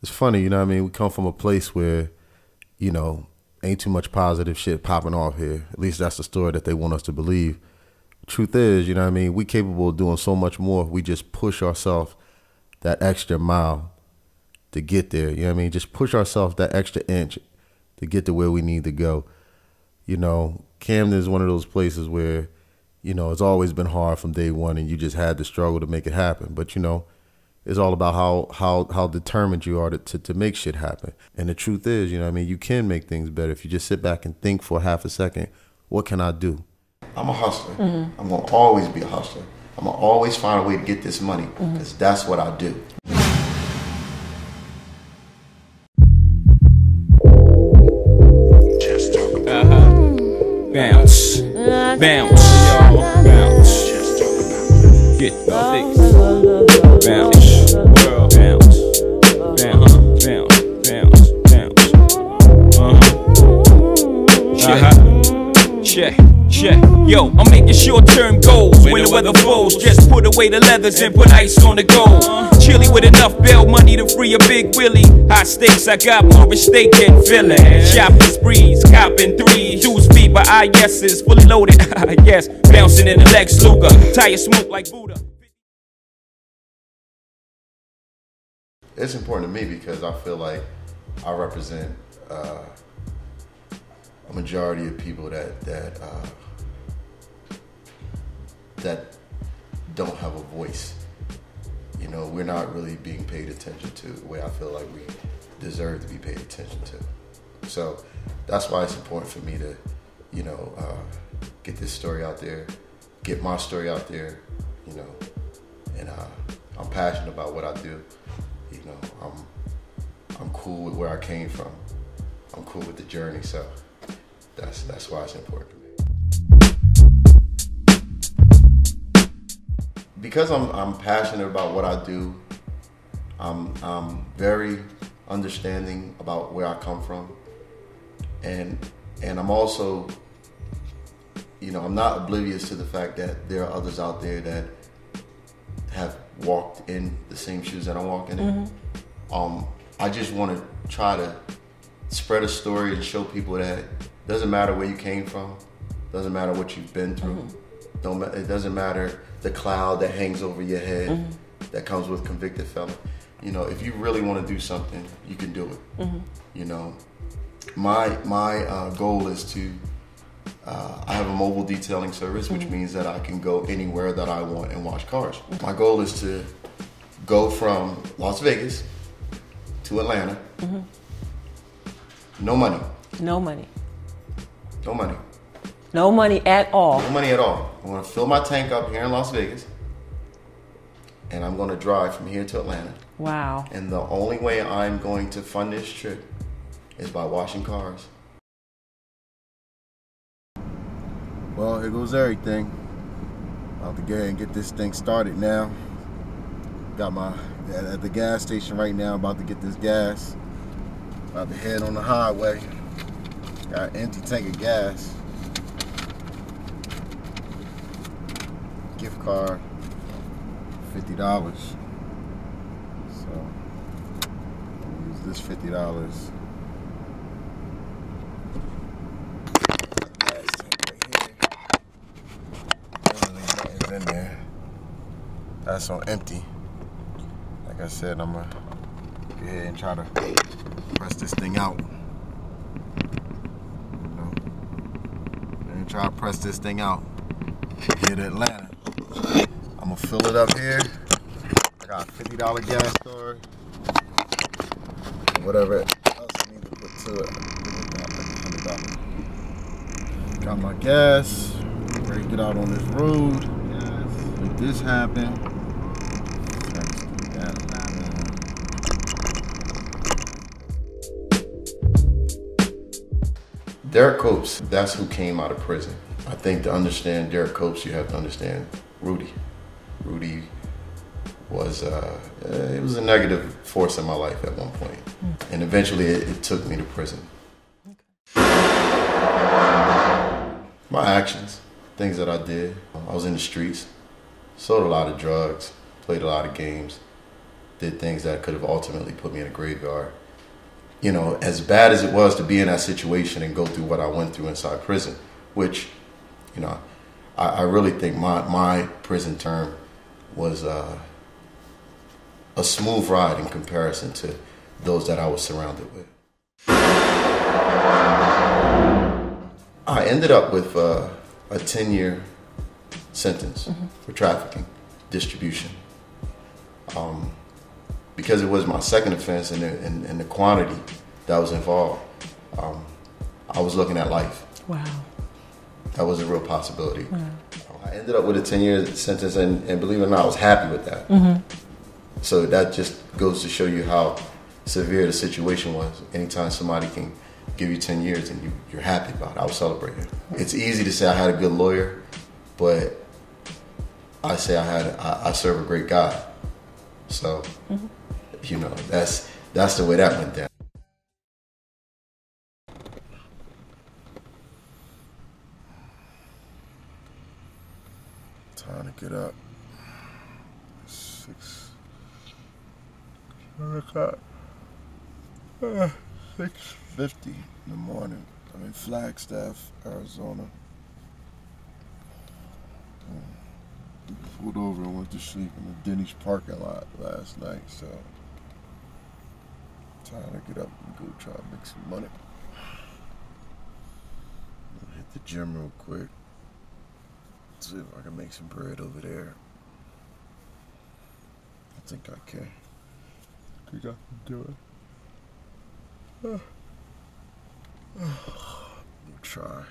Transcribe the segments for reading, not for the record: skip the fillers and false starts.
it's funny, you know what I mean? We come from a place where, you know, ain't too much positive shit popping off here. At least that's the story that they want us to believe. Truth is, you know what I mean? We capable of doing so much more if we just push ourselves that extra mile to get there. You know what I mean? Just push ourselves that extra inch to get to where we need to go. You know, Camden is one of those places where, you know, it's always been hard from day one and you just had to struggle to make it happen. But, you know, it's all about how determined you are to make shit happen. And the truth is, you know what I mean, you can make things better if you just sit back and think for half a second, what can I do? I'm a hustler. I'm going to always be a hustler. I'm going to always find a way to get this money because that's what I do. Bounce, bounce, bounce. Get bounce, bounce, bounce, bounce, bounce. Check. Yo, I'm making short-term goals when the weather falls. Just put away the leathers and put ice on the gold. Chilly with enough bail money to free a big Willie. High stakes, I got more at stake than Philly. Shopping sprees, copping threes. 2 speed, but IS's fully loaded. Yes, bouncing in the Lex Luger. Tire smoke like Buddha. It's important to me because I feel like I represent a majority of people that don't have a voice. You know, we're not really being paid attention to the way I feel like we deserve to be paid attention to. So that's why it's important for me to, you know, get this story out there, get my story out there, you know, and I'm passionate about what I do. You know, I'm cool with where I came from. I'm cool with the journey, so that's why it's important to me. Because I'm passionate about what I do, I'm very understanding about where I come from, and I'm also, you know, I'm not oblivious to the fact that there are others out there that have walked in the same shoes that I'm walking in. I just want to try to spread a story and show people that it doesn't matter where you came from, doesn't matter what you've been through, it doesn't matter the cloud that hangs over your head that comes with convicted felon. You know, if you really want to do something, you can do it. You know, my goal is to, I have a mobile detailing service, which means that I can go anywhere that I want and wash cars. My goal is to go from Las Vegas to Atlanta. No money. No money. No money. No money at all. No money at all. I'm going to fill my tank up here in Las Vegas, and I'm going to drive from here to Atlanta. Wow. And the only way I'm going to fund this trip is by washing cars. Well, here goes everything. About to go ahead and get this thing started now. Got my, at the gas station right now, about to get this gas. About to head on the highway. Got an empty tank of gas. Gift card, $50. So I'll use this $50. Gas tank right here. Everything's in there. That's on empty. Like I said, I'm gonna go ahead and try to press this thing out. You know, and try to press this thing out here to Atlanta. I'm gonna fill it up here. I got a $50 gas card. Whatever else I need to put to it. $100. Got my gas. Ready to get out on this road. Make this happen. Derrick Copes, that's who came out of prison. I think to understand Derrick Copes, you have to understand Rudy. Rudy was it was a negative force in my life at one point. And eventually it took me to prison. My actions, things that I did, I was in the streets, sold a lot of drugs, played a lot of games, did things that could have ultimately put me in a graveyard. You know, as bad as it was to be in that situation and go through what I went through inside prison, which, you know, I really think my prison term was a smooth ride in comparison to those that I was surrounded with. I ended up with a 10-year sentence for trafficking, distribution. Because it was my second offense and the quantity that was involved, I was looking at life. Wow. That was a real possibility. Wow. I ended up with a 10-year sentence, and believe it or not, I was happy with that. So that just goes to show you how severe the situation was. Anytime somebody can give you 10 years and you're happy about it, I was celebrating. It's easy to say I had a good lawyer, but I say I serve a great God. So, you know, that's the way that went down. Time to get up. 6:50 in the morning. I'm in Flagstaff, Arizona. Pulled over and went to sleep in the Denny's parking lot last night, so time to get up and go try to make some money. I'll hit the gym real quick. See if I can make some bread over there. I think I can. I think I can do it. We'll try.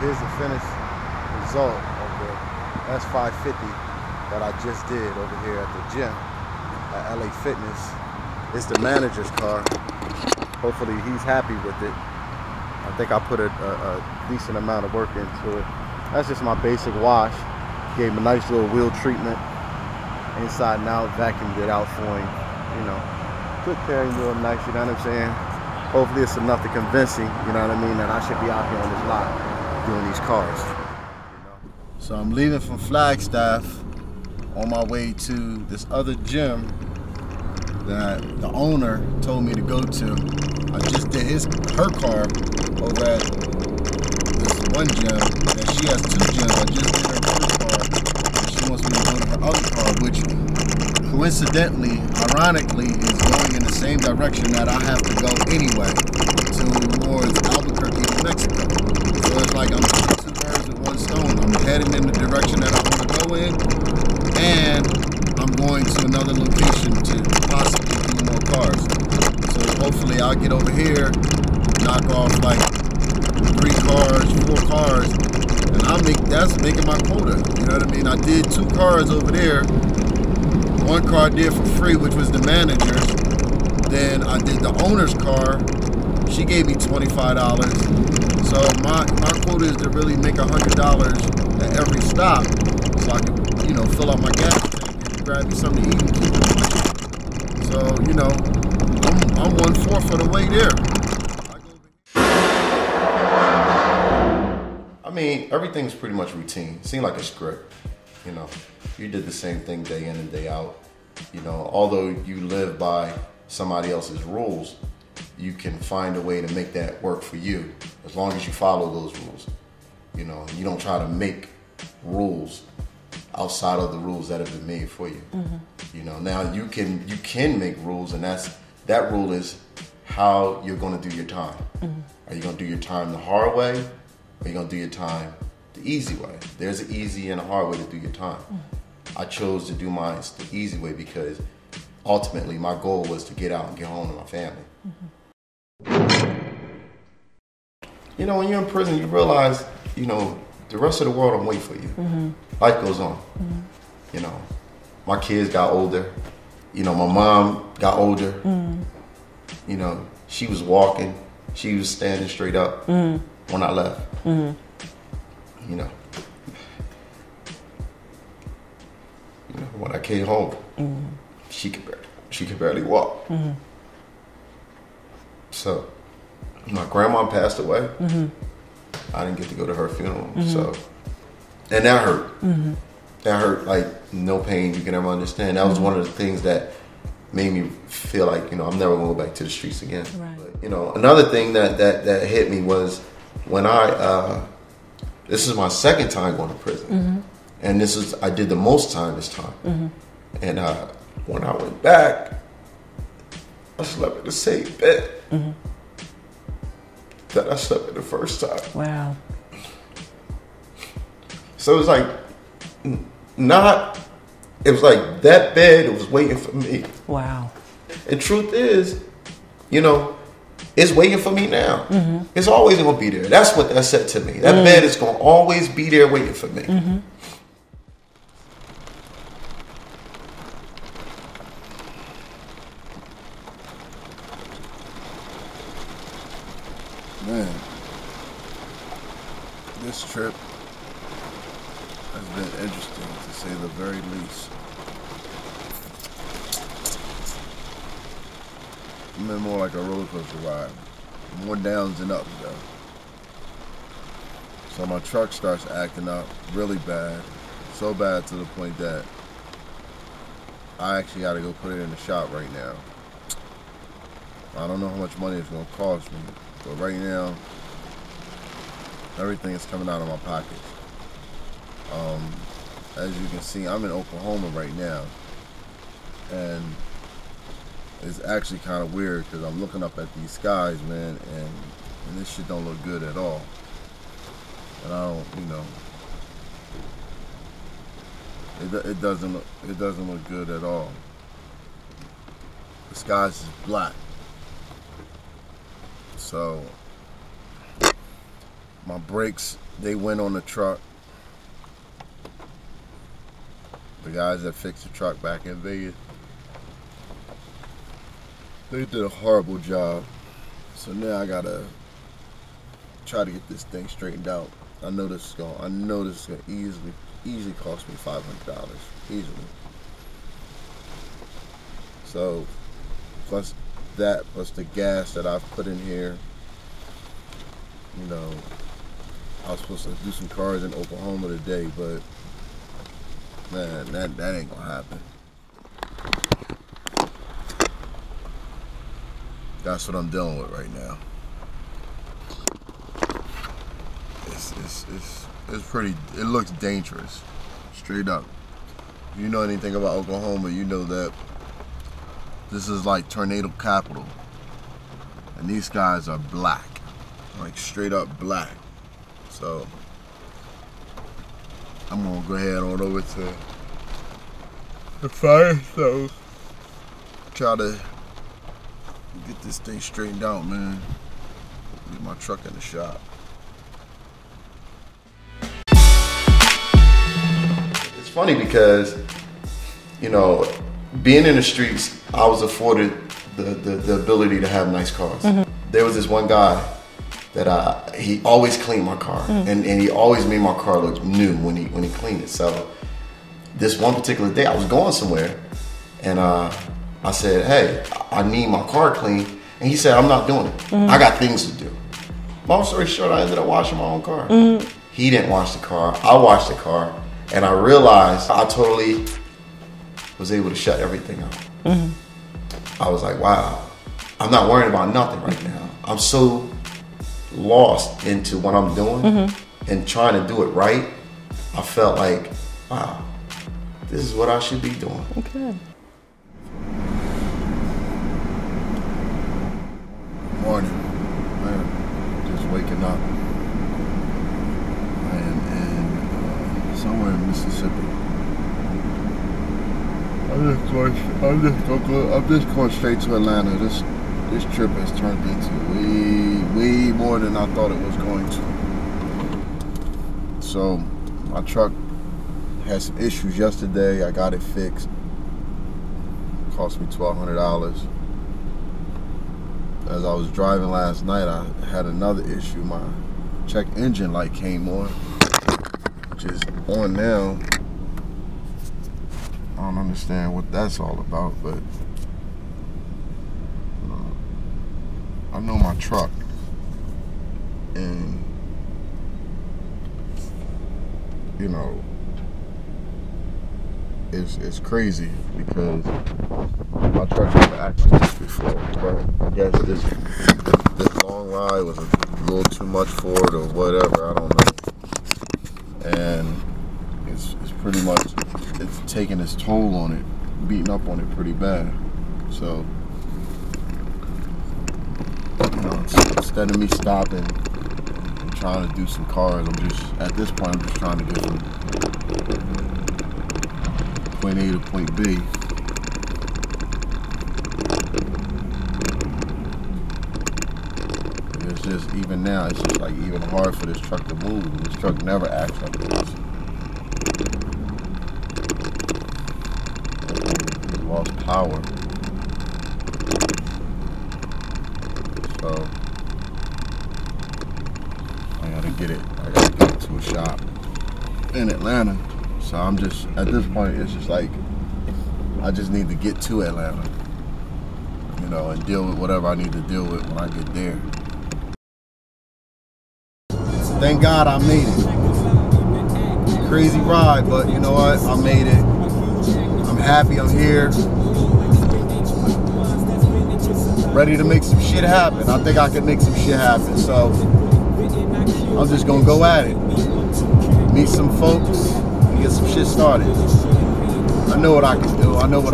Here's the finished result of the S550 that I just did over here at the gym at LA Fitness. It's the manager's car. Hopefully he's happy with it. I think I put a decent amount of work into it. That's just my basic wash. Gave him a nice little wheel treatment inside and out, vacuumed it out for him. You know, took care of him real nice, you know what I'm saying? Hopefully it's enough to convince him, you know what I mean, that I should be out here on this lot doing these cars. So I'm leaving from Flagstaff on my way to this other gym that the owner told me to go to. I just did her car over at this one gym, and she has two gyms. I just did her first car, and she wants me to go to her other car, which coincidentally, ironically, is going in the same direction that I have to go anyway, towards Albuquerque, New Mexico. So it's like I'm doing two birds with one stone. I'm heading in the direction that I want to go in, and I'm going to another location to possibly do more cars. So hopefully I'll get over here, knock off like 3 cars, 4 cars, and that's making my quota. You know what I mean? I did 2 cars over there. One car I did for free, which was the manager's. Then I did the owner's car. She gave me $25. So my quota is to really make $100 at every stop, so I can, you know, fill up my gas tank and grab me something to eat and keep it pushing. So, you know, I'm 1/4 of the way there. I mean, everything's pretty much routine. It seemed like a script, you know. You did the same thing day in and day out. You know, although you live by somebody else's rules, you can find a way to make that work for you as long as you follow those rules. You know, you don't try to make rules outside of the rules that have been made for you. You know, now you can make rules, and that rule is how you're going to do your time. Are you going to do your time the hard way, or are you going to do your time the easy way? There's an easy and a hard way to do your time. I chose to do mine the easy way because ultimately my goal was to get out and get home to my family. You know, when you're in prison, you realize, you know, the rest of the world don't wait for you. Life goes on. You know, my kids got older. You know, my mom got older. You know, she was walking. She was standing straight up when I left. You know, when I came home, she could barely walk. So my grandma passed away. I didn't get to go to her funeral. So, and that hurt. That hurt like no pain you can ever understand. That was one of the things that made me feel like, you know, I'm never gonna go back to the streets again. Right. But, you know, another thing that hit me was when this is my second time going to prison. And I did the most time this time. And when I went back, I slept in the same bed that I slept in the first time. Wow. So it was like, it was like that bed was waiting for me. Wow. And truth is, you know, it's waiting for me now. It's always going to be there. That's what that said to me. That bed is going to always be there waiting for me. Man, this trip has been interesting, to say the very least. It's been more like a roller coaster ride. More downs than ups, though. So my truck starts acting up really bad. So bad to the point that I actually got to go put it in the shop right now. I don't know how much money it's going to cost me, but right now, everything is coming out of my pockets. As you can see, I'm in Oklahoma right now, and it's actually kind of weird because I'm looking up at these skies, man, and this shit don't look good at all. And I don't, you know, it doesn't look good at all. The skies is black. So my brakes, they went on the truck. The guys that fixed the truck back in Vegas, they did a horrible job. So now I gotta try to get this thing straightened out. I know this is gonna easily cost me $500, easily. So plus that, plus the gas that I've put in here. You know, I was supposed to do some cars in Oklahoma today, but man, that ain't gonna happen. That's what I'm dealing with right now. It's pretty. It looks dangerous, straight up. If you know anything about Oklahoma, you know that this is like tornado capital, and these guys are black, like straight up black. So I'm gonna go ahead on over to the fire stove, try to get this thing straightened out, man. Get my truck in the shop. It's funny because, you know, being in the streets, I was afforded the ability to have nice cars. There was this one guy that he always cleaned my car, and he always made my car look new when he cleaned it. So this one particular day, I was going somewhere, and I said, "Hey, I need my car cleaned," and he said, "I'm not doing it. I got things to do." Long story short, I ended up washing my own car. He didn't wash the car. I washed the car, and I realized I totally was able to shut everything out. I was like, wow, I'm not worrying about nothing right now. I'm so lost into what I'm doing and trying to do it right. I felt like, wow, this is what I should be doing. Okay. Morning, man. Just waking up. I am in somewhere in Mississippi. I'm just going straight to Atlanta. This trip has turned into way more than I thought it was going to. So my truck had some issues yesterday. I got it fixed. It cost me $1,200. As I was driving last night, I had another issue. My check engine light came on, which is on now. I don't understand what that's all about, but I know my truck, and you know, it's crazy because my truck's never acted like this before. But I guess this long ride was a little too much for it, or whatever. I don't know. And it's pretty much taking its toll on it, beating up on it pretty bad. So, you know, instead of me stopping and trying to do some cars, at this point, I'm just trying to get from point A to point B. And it's just, even now, it's just like even hard for this truck to move. This truck never acts like this. It lost power. So I gotta get it to a shop in Atlanta. So I'm just, at this point, it's just like, I just need to get to Atlanta, you know, and deal with whatever I need to deal with when I get there. Thank God I made it. Crazy ride, but you know what? I made it. I'm happy I'm here. Ready to make some shit happen. I think I can make some shit happen. So I'm just gonna go at it. Meet some folks and get some shit started. I know what I can do. I know what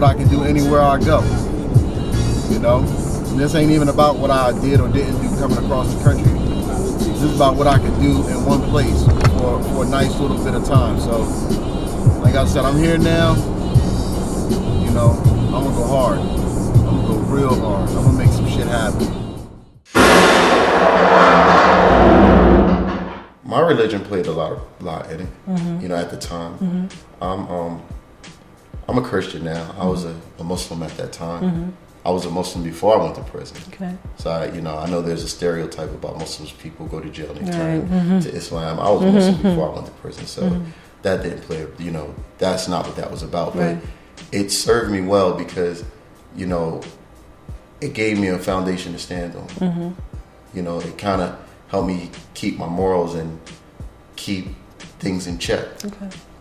I can do anywhere I go. You know? And this ain't even about what I did or didn't do coming across the country. This is about what I can do in one place for a nice little bit of time. So, like I said, I'm here now. You know, I'm gonna go hard. I'm gonna go real hard. I'm gonna make some shit happen. My religion played a lot in it. Mm-hmm. You know, at the time. Mm-hmm. I'm a Christian now. I was a Muslim at that time. Mm-hmm. I was a Muslim before I went to prison. Okay. So I know there's a stereotype about Muslims. People go to jail and they turn to Islam. I was a Muslim before I went to prison, so that didn't play. You know, that's not what that was about. But it served me well because, you know, it gave me a foundation to stand on. Mm-hmm. You know, it kind of helped me keep my morals and keep things in check,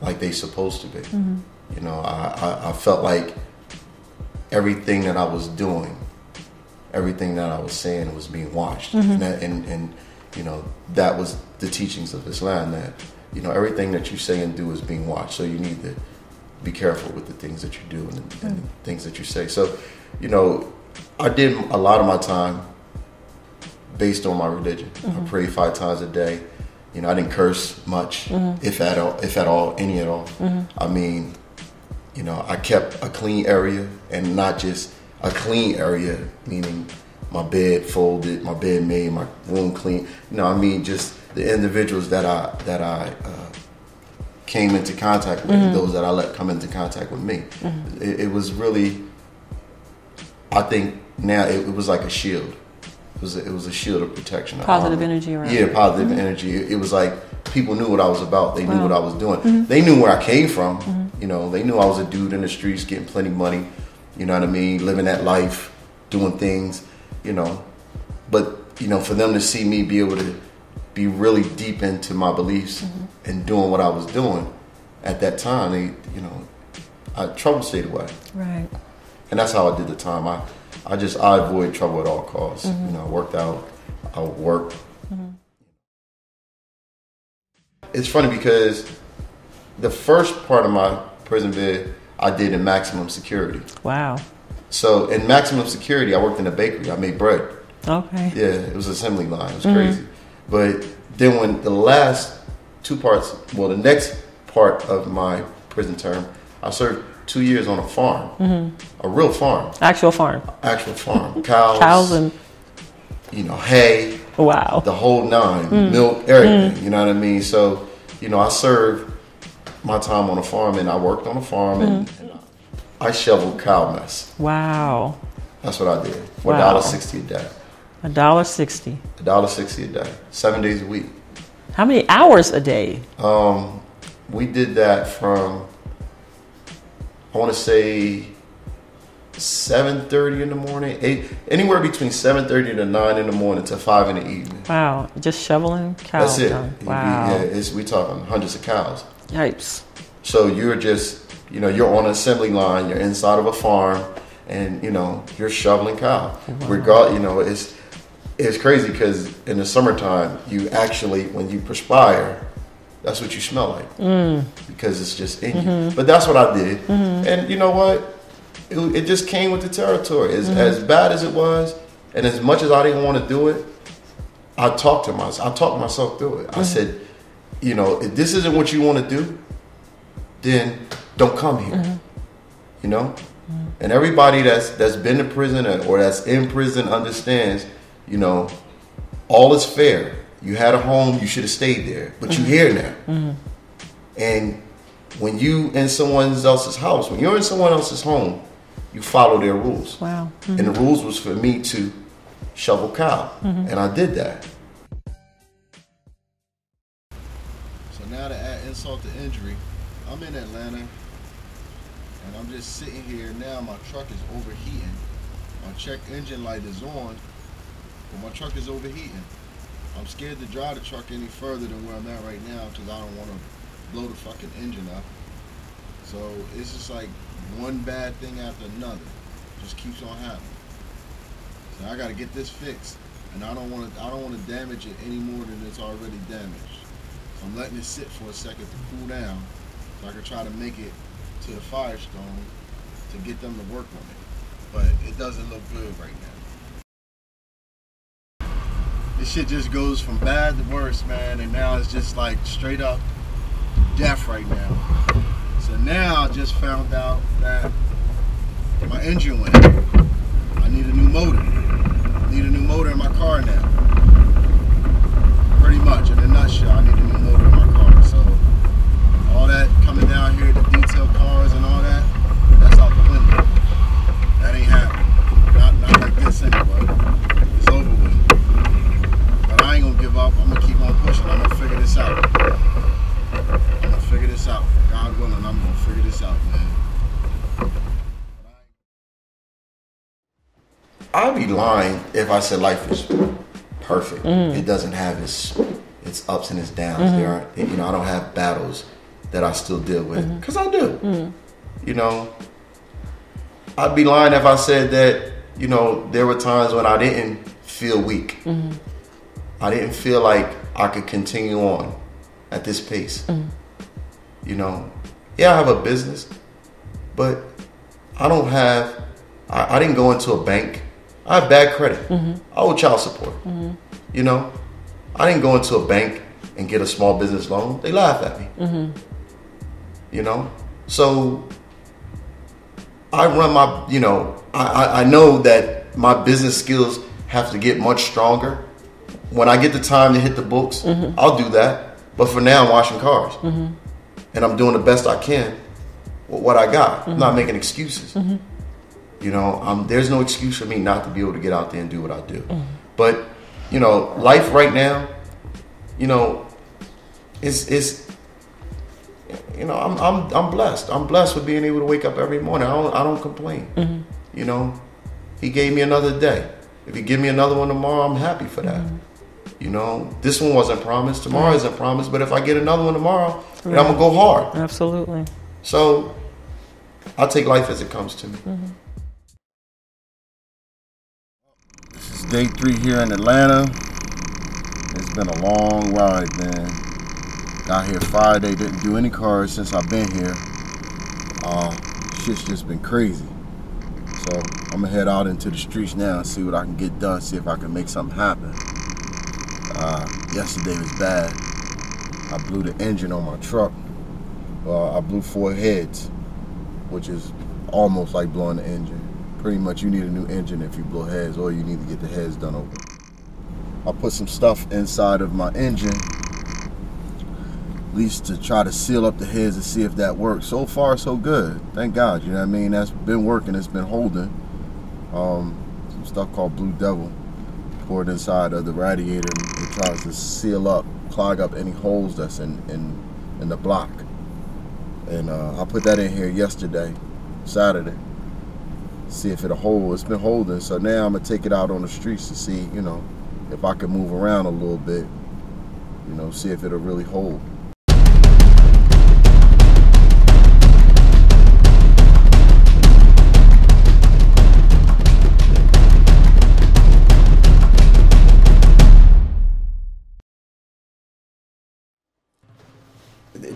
like they supposed to be. Mm-hmm. You know, I felt like everything that I was doing, everything that I was saying was being watched. Mm-hmm. And you know, that was the teachings of Islam, that, you know, everything that you say and do is being watched. So you need to be careful with the things that you do and the things that you say. So, you know, I did a lot of my time based on my religion. Mm-hmm. I prayed 5 times a day. You know, I didn't curse much, if at all, any at all. Mm-hmm. I mean, you know, I kept a clean area, and not just a clean area, meaning my bed folded, my bed made, my room clean. You know, I mean, just the individuals that I came into contact with, those that I let come into contact with me. Mm-hmm. It was really, I think now it was like a shield. It was a shield of protection. Positive energy around. Yeah, positive energy. It was like people knew what I was about. They knew what I was doing. Mm-hmm. They knew where I came from. Mm-hmm. You know, they knew I was a dude in the streets getting plenty of money. You know what I mean? Living that life, doing things, you know. But, you know, for them to see me be able to be really deep into my beliefs and doing what I was doing at that time, they, you know, trouble stayed away. Right. And that's how I did the time. I avoid trouble at all costs. Mm-hmm. You know, I worked out, I worked. Mm-hmm. It's funny because the first part of my prison bid I did in maximum security. Wow. So in maximum security, I worked in a bakery. I made bread. Okay. Yeah, it was an assembly line. It was crazy. But then when the last 2 parts, well, the next part of my prison term, I served 2 years on a farm, a real farm. Actual farm. Cows and, you know, hay. Wow. The whole nine, milk, everything. You know what I mean? So, you know, I served my time on a farm, and I worked on a farm, and I shoveled cow mess. Wow. That's what I did for $1.60 a day. $1.60. $1.60 a day, 7 days a week. How many hours a day? We did that from, I want to say 7:30 in the morning, anywhere between 7:30 to 9 in the morning to 5 in the evening. Wow, just shoveling cows. That's it. Wow. We talking hundreds of cows. Yipes. So you're just, you're on an assembly line, you're inside of a farm, and you're shoveling cow. Wow. It's crazy because in the summertime, you actually, when you perspire, that's what you smell like because it's just in you. But that's what I did, and you know what? It just came with the territory. As bad as it was, and as much as I didn't want to do it, I talked myself through it. I said, if this isn't what you want to do, then don't come here. And everybody that's been to prison or that's in prison understands, all is fair. You had a home, you should have stayed there, but you're here now. And when you in someone else's house, when you're in someone else's home, you follow their rules. Wow. And the rules was for me to shovel cow, and I did that. So now to add insult to injury, I'm in Atlanta, and I'm just sitting here now. My truck is overheating. My check engine light is on, but my truck is overheating. I'm scared to drive the truck any further than where I'm at right now because I don't want to blow the fucking engine up. So it's just like one bad thing after another. Just keeps on happening. So I gotta get this fixed, and I don't want to damage it any more than it's already damaged. So I'm letting it sit for a second to cool down, so I can try to make it to the Firestone to get them to work on it. But it doesn't look good right now. This shit just goes from bad to worse, man, and now it's just like straight up death right now. So now I just found out that my engine went. I need a new motor. I need a new motor in my car now. Pretty much, in a nutshell, I need a new motor in my car. So all that coming down here, the detail cars and all that, that's out the window. That ain't happening. Not like this anyway. It's over with. But I ain't gonna give up. I'm gonna keep on pushing. I'm gonna figure this out. I'm gonna figure this out. God willing, I'm gonna figure this out, man. I'd be lying if I said life is perfect. It doesn't have its ups and its downs. There aren't, I don't have battles that I still deal with, because I do. I'd be lying if I said that, there were times when I didn't feel weak. I didn't feel like I could continue on at this pace. Yeah, I have a business, but I don't have, I didn't go into a bank. I have bad credit. I owe child support. I didn't go into a bank and get a small business loan. They laughed at me. So I run my, I know that my business skills have to get much stronger. When I get the time to hit the books, I'll do that. But for now, I'm washing cars. And I'm doing the best I can with what I got. I'm not making excuses. There's no excuse for me not to be able to get out there and do what I do. But, life right now, is I'm blessed. I'm blessed with being able to wake up every morning. I don't complain. He gave me another day. If he give me another one tomorrow, I'm happy for that. This one wasn't promised. Tomorrow isn't promised. But if I get another one tomorrow, then I'm gonna go hard. Absolutely. So I take life as it comes to me. This is day 3 here in Atlanta. It's been a long ride, man. Got here Friday, didn't do any cars since I've been here. Shit's just been crazy. So I'm gonna head out into the streets now and see what I can get done, see if I can make something happen. Yesterday was bad. I blew the engine on my truck. I blew 4 heads, which is almost like blowing the engine. Pretty much you need a new engine if you blow heads, or you need to get the heads done over. I put some stuff inside of my engine, at least to try to seal up the heads and see if that works. So far, so good. Thank God, you know what I mean? That's been working, it's been holding. Some stuff called Blue Devil. Poured inside of the radiator, and it tries to seal up, clog up any holes that's in the block. And I put that in here yesterday, Saturday. see if it'll hold. It's been holding, so now I'm gonna take it out on the streets to see, you know, if I can move around a little bit, you know, see if it'll really hold.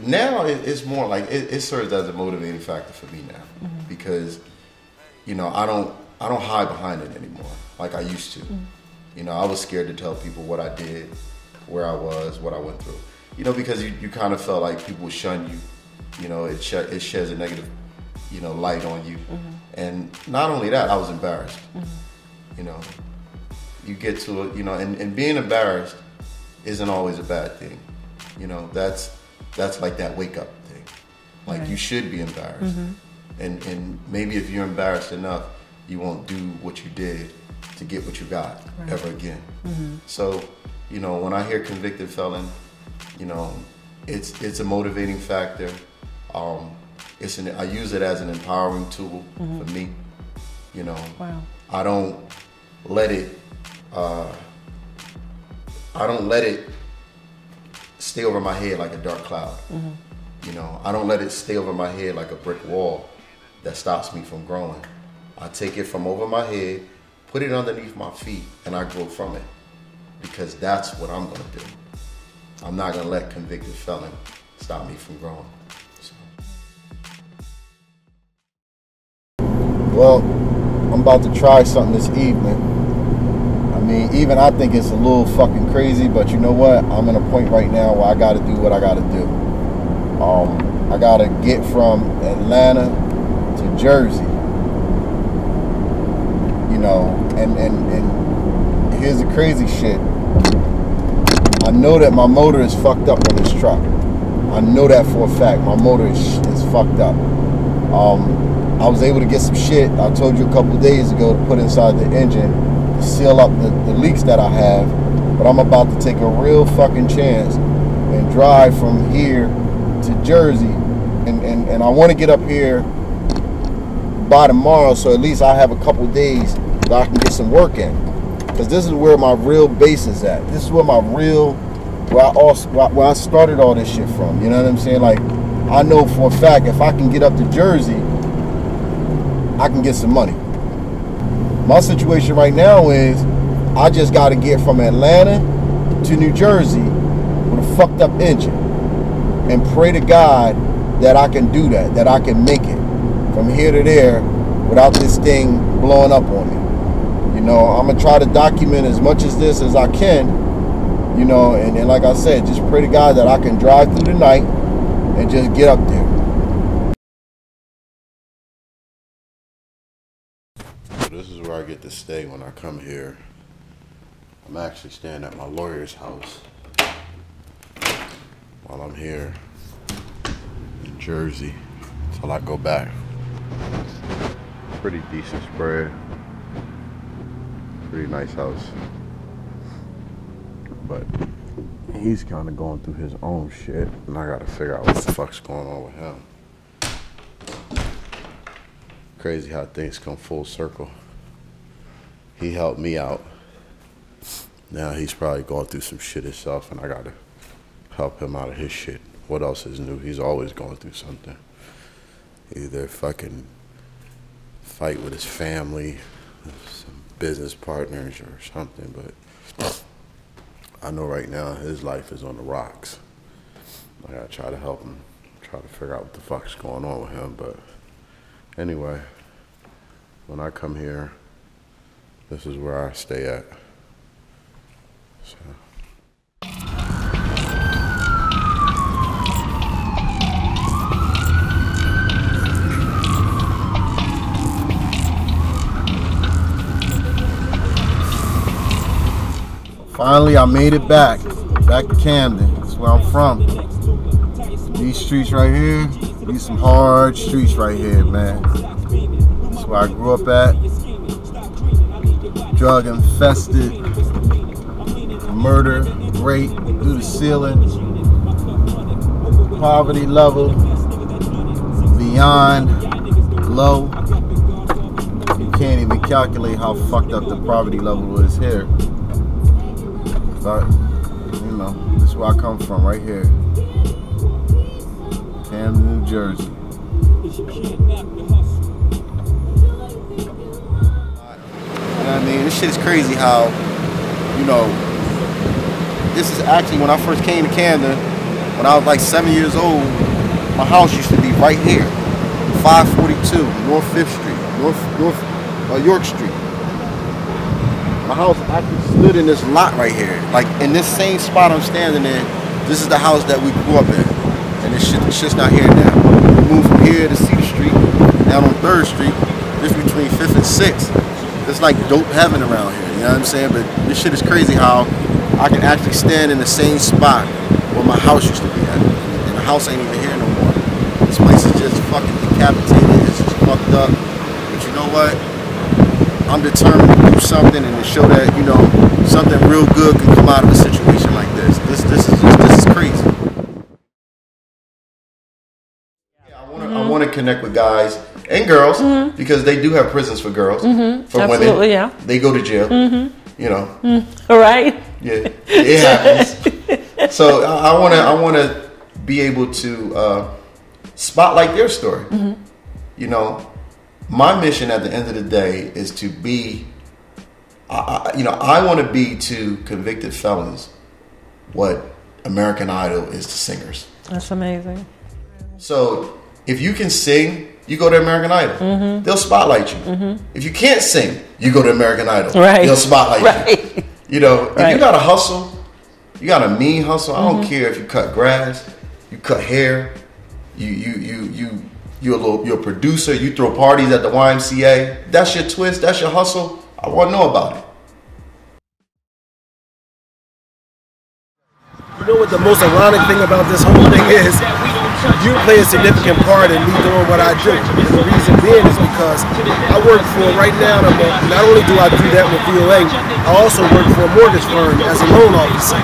Now it's more like it serves as a motivating factor for me now, because, you know, I don't hide behind it anymore like I used to. You know, I was scared to tell people what I did, where I was, what I went through. You know, because you kind of felt like people would shun you. You know, it sheds a negative, you know, light on you. And not only that, I was embarrassed. You know, you get to it, you know, and being embarrassed isn't always a bad thing. You know, that's like that wake up thing. Like, right. You should be embarrassed. And maybe if you're embarrassed enough, you won't do what you did to get what you got ever again. So, you know, when I hear convicted felon, you know, it's a motivating factor. I use it as an empowering tool for me. You know, I don't let it stay over my head like a dark cloud. You know, I don't let it stay over my head like a brick wall that stops me from growing. I take it from over my head, put it underneath my feet, and I grow from it, because that's what I'm gonna do. I'm not gonna let convicted felon stop me from growing. So. Well, I'm about to try something this evening. I mean, even I think it's a little fucking crazy, but you know what? I'm in a point right now where I gotta do what I gotta do. I gotta get from Atlanta to Jersey. You know, and here's the crazy shit. I know that my motor is fucked up on this truck. I know that for a fact. My motor is fucked up. I was able to get some shit, I told you a couple days ago, to put inside the engine to seal up the leaks that I have. But I'm about to take a real fucking chance and drive from here to Jersey. And I want to get up here by tomorrow, so at least I have a couple days that I can get some work in. Because this is where my real base is at. This is where my real, where I started all this shit from. You know what I'm saying? Like, I know for a fact if I can get up to Jersey, I can get some money. My situation right now is I just got to get from Atlanta to New Jersey with a fucked up engine, and pray to God that I can do that I can make it from here to there without this thing blowing up on me. You know, I'm gonna try to document as much of this as I can, you know, and like I said, just pray to God that I can drive through the night and just get up there. So this is where I get to stay when I come here. I'm actually staying at my lawyer's house while I'm here in Jersey until I go back. Pretty decent spread. Pretty nice house. But he's kind of going through his own shit, and I gotta figure out what the fuck's going on with him. Crazy how things come full circle. He helped me out. Now he's probably going through some shit himself, and I gotta help him out of his shit. What else is new? He's always going through something. Either fucking fight with his family, some business partners or something, but I know right now his life is on the rocks. I gotta try to help him, try to figure out what the fuck's going on with him. But anyway, when I come here, this is where I stay at. So. Finally, I made it back to Camden. That's where I'm from. These streets right here, these some hard streets right here, man. That's where I grew up at. Drug infested, murder, rape through the ceiling, poverty level beyond low. You can't even calculate how fucked up the poverty level is here. But, you know, this is where I come from, right here. Camden, New Jersey. You know what I mean? This shit is crazy how, you know, this is actually when I first came to Camden, when I was like 7 years old, my house used to be right here, 542 North 5th Street, York Street. My house actually stood in this lot right here. Like in this same spot I'm standing in, this is the house that we grew up in. And this shit's not here now. We moved from here to Cedar Street, down on 3rd Street, just between 5th and 6th. It's like dope heaven around here, you know what I'm saying? But this shit is crazy how I can actually stand in the same spot where my house used to be at. And the house ain't even here no more. This place is just fucking decapitated, it's just fucked up. But you know what? I'm determined to do something and to show that, you know, something real good can come out of a situation like this. This is crazy. Yeah, I want to connect with guys and girls because they do have prisons for girls, for Absolutely, women. yeah. They go to jail. You know. All right. Yeah, it happens. So I want to be able to spotlight their story. You know. My mission at the end of the day is to be, I want to be to convicted felons what American Idol is to singers. That's amazing. So if you can sing, you go to American Idol. They'll spotlight you. If you can't sing, you go to American Idol. Right. They'll spotlight you. You know, if you got to hustle, you got a mean hustle. I don't care if you cut grass, you cut hair, you're a producer, you throw parties at the YMCA. That's your twist, that's your hustle. I want to know about it. You know what the most ironic thing about this whole thing is? You play a significant part in me doing what I do. And the reason being is because I work for, right now, not only do I do that with VOA, I also work for a mortgage firm as a loan officer.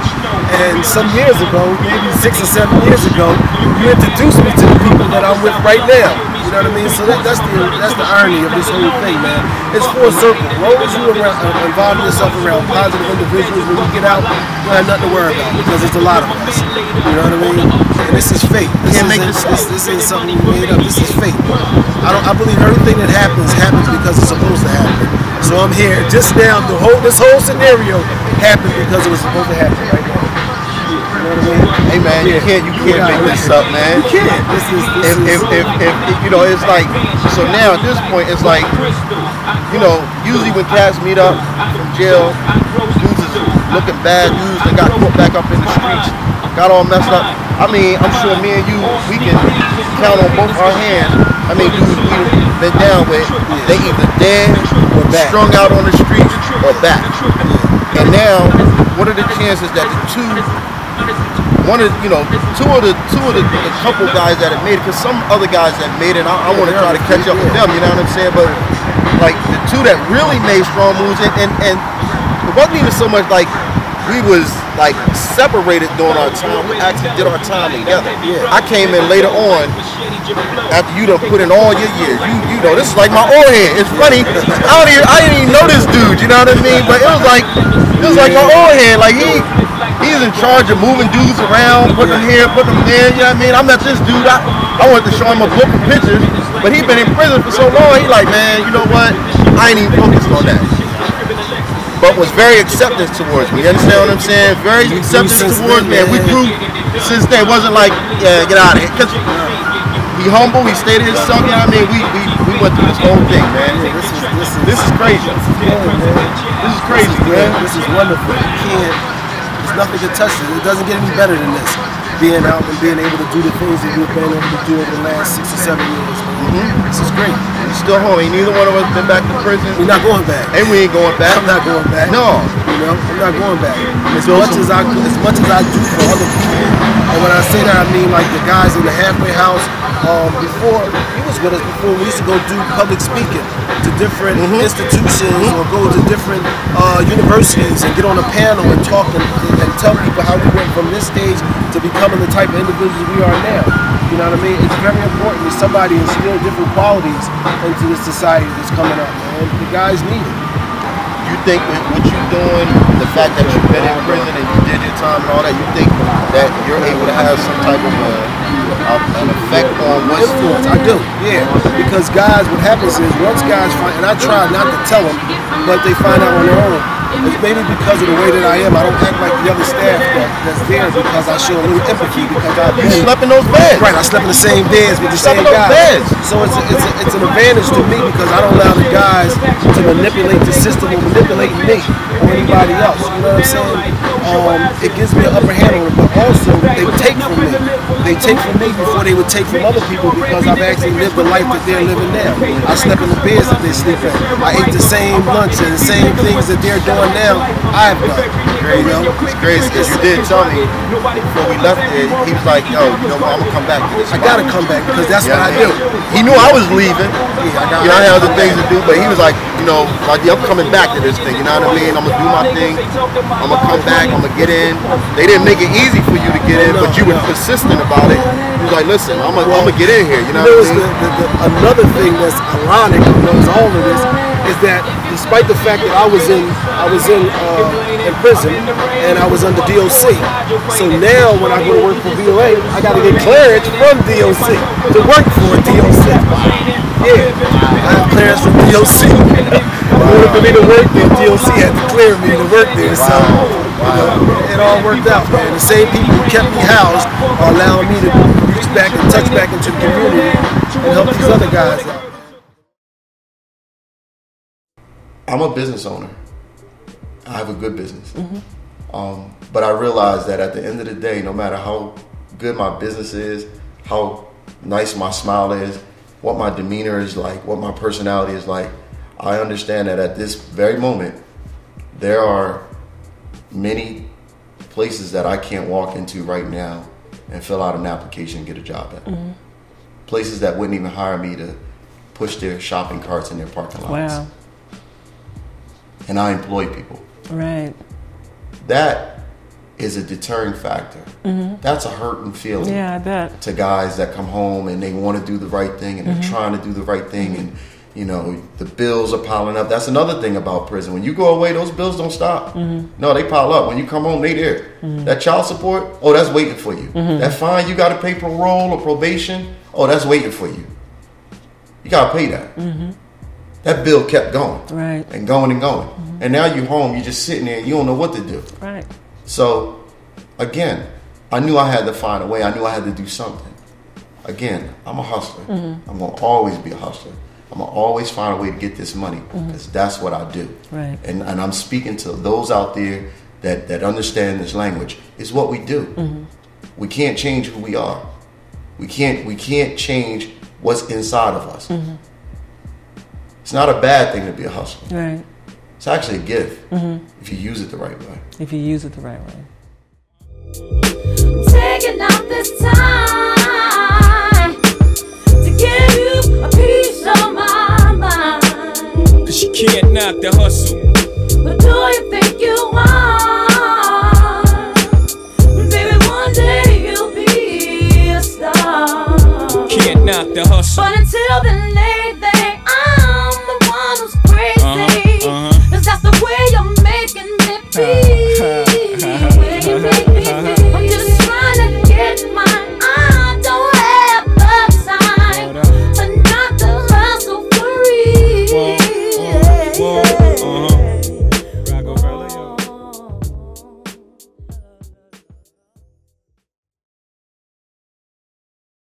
And some years ago, maybe 6 or 7 years ago, you introduced me to the people that I'm with right now. You know what I mean? So that's the irony of this whole thing, man. It's full circle. As long as you involve yourself around positive individuals, when you get out, you have nothing to worry about because there's a lot of us. You know what I mean? And this is fate. This ain't something you made up. This is fate. I believe everything that happens because it's supposed to happen. So I'm here just now. This whole scenario happened because it was supposed to happen right now. You know what I mean? Hey man, you can't make this up, man. You can't. If you know, it's like, so now at this point, it's like, you know, usually when cats meet up from jail, dudes is looking bad, dudes that got put back up in the streets, got all messed up. I mean, I'm sure me and you, we can count on both our hands. I mean, dudes we've been down with, they either dead or back, strung out on the streets or back. And now, what are the chances that the two of the couple guys that have made it, because some other guys that made it, I want to try to catch up with them, you know what I'm saying? But like the two that really made strong moves, and it wasn't even so much like we was like separated during our time, we actually did our time together. I came in later on after you done put in all your years. You know, this is like my old head. It's funny, I didn't even know this dude, you know what I mean? But it was like my old head, like he's in charge of moving dudes around, putting them here, putting them there, you know what I mean? I met this dude, I wanted to show him a book of pictures, but he'd been in prison for so long, he like, man, you know what? I ain't even focused on that. But was very accepting towards me, you understand what I'm saying? Very accepting towards me, and we grew since then. It wasn't like, yeah, get out of here. Because he humble, he stayed himself, you know what I mean? We went through this whole thing, man. This is crazy. This is crazy, man. This is wonderful. There's nothing to touch it. It doesn't get any better than this. Being out and being able to do the things that you've been able to do over the last 6 or 7 years. This is great. We're still home. Ain't neither one of us been back to prison. We're not going back. And we ain't going back. I'm not going back. No. You know, I'm not going back. As much as I do for other people, and when I say that, I mean like the guys in the halfway house. Before he was with us, before we used to go do public speaking to different institutions or go to different universities and get on a panel and talk and tell people how we went from this stage to becoming the type of individuals we are now. You know what I mean? It's very important that somebody instill different qualities into this society that's coming up, man. The guys need it. You think with what you're doing, the fact that you've been in prison and you did your time and all that, you think that you're able to have some type of an effect on what's influence? I do, yeah. Because guys, what happens is once guys find, and I try not to tell them, but they find out on their own. It's maybe because of the way that I am. I don't act like the other staff that's there because I show a little empathy because you slept in those beds. Right, I slept in the same beds with the same guys. So it's an advantage to me because I don't allow the guys to manipulate the system or manipulate me or anybody else. You know what I'm saying? It gives me an upper hand on it, but also they take from me. They take from me before they would take from other people because I've actually lived the life that they're living now. I slept in the beds that they sleep in. I ate the same lunch and the same things that they're doing now. I've done. You know? It's great because you did tell me before we left there, he was like, yo, you know what, I'm going to come back to this spot. I got to come back because that's what I do. He knew I was leaving. Yeah, I had other things to do, but he was like, you know, like, I'm coming back to this thing, you know what I mean? I'm going to do my thing. I'm going to come back. I'm going to get in. They didn't make it easy for you to get in, but you were persistent about it. He was like, listen, I'm going to get in here, you know what I mean? Another thing that's ironic amongst all of this is that despite the fact that I was in prison and I was under DOC, so now when I go to work for VOA, I got to get clearance from DOC to work for DOC. Yeah, I have clearance from DOC. In order for me to work there, DOC had to clear me to work there. So you know, it all worked out, man. The same people who kept me housed are allowing me to reach back and touch back into the community and help these other guys out. I'm a business owner. I have a good business. But I realize that at the end of the day, no matter how good my business is, how nice my smile is, what my demeanor is like, what my personality is like, I understand that at this very moment, there are many places that I can't walk into right now and fill out an application and get a job at. Places that wouldn't even hire me to push their shopping carts in their parking lots. Wow. And I employ people. Right. That is a deterring factor. That's a hurting feeling. Yeah, I bet. To guys that come home and they want to do the right thing and they're trying to do the right thing and, you know, the bills are piling up. That's another thing about prison. When you go away, those bills don't stop. No, they pile up. When you come home, they there. That child support, oh, that's waiting for you. That fine you got to pay parole or probation, oh, that's waiting for you. You got to pay that. That bill kept going. Right. And going and going. And now you're home, you're just sitting there and you don't know what to do. Right. So, again, I knew I had to find a way. I knew I had to do something. Again, I'm a hustler. I'm going to always be a hustler. I'm going to always find a way to get this money because that's what I do. Right. And I'm speaking to those out there that understand this language. It's what we do. We can't change who we are. We can't change what's inside of us. It's not a bad thing to be a hustler. Right. It's actually a gift if you use it the right way. If you use it the right way. Taking out this time to give you a piece of my mind. Cause you can't knock the hustle. But do you think you are? Baby, one day you'll be a star. Can't knock the hustle. But until then,